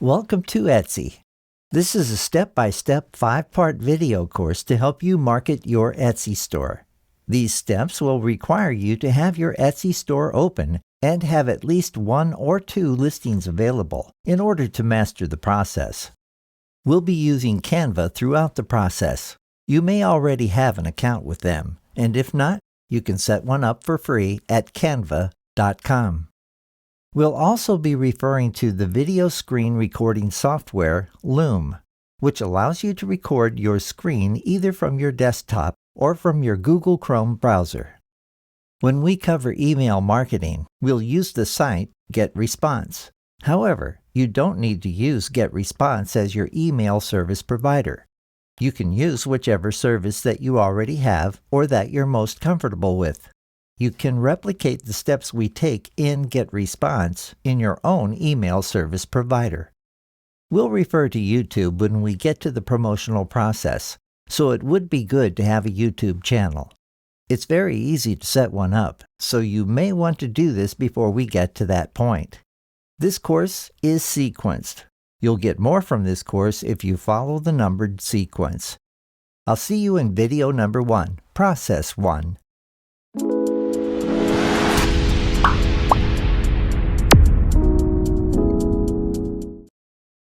Welcome to Etsy. This is a step-by-step 5-part video course to help you market your Etsy store. These steps will require you to have your Etsy store open and have at least 1 or 2 listings available in order to master the process. We'll be using Canva throughout the process. You may already have an account with them, and if not, you can set one up for free at canva.com. We'll also be referring to the video screen recording software, Loom, which allows you to record your screen either from your desktop or from your Google Chrome browser. When we cover email marketing, we'll use the site GetResponse. However, you don't need to use GetResponse as your email service provider. You can use whichever service that you already have or that you're most comfortable with. You can replicate the steps we take in GetResponse in your own email service provider. We'll refer to YouTube when we get to the promotional process, so it would be good to have a YouTube channel. It's very easy to set one up, so you may want to do this before we get to that point. This course is sequenced. You'll get more from this course if you follow the numbered sequence. I'll see you in video number 1, Process 1.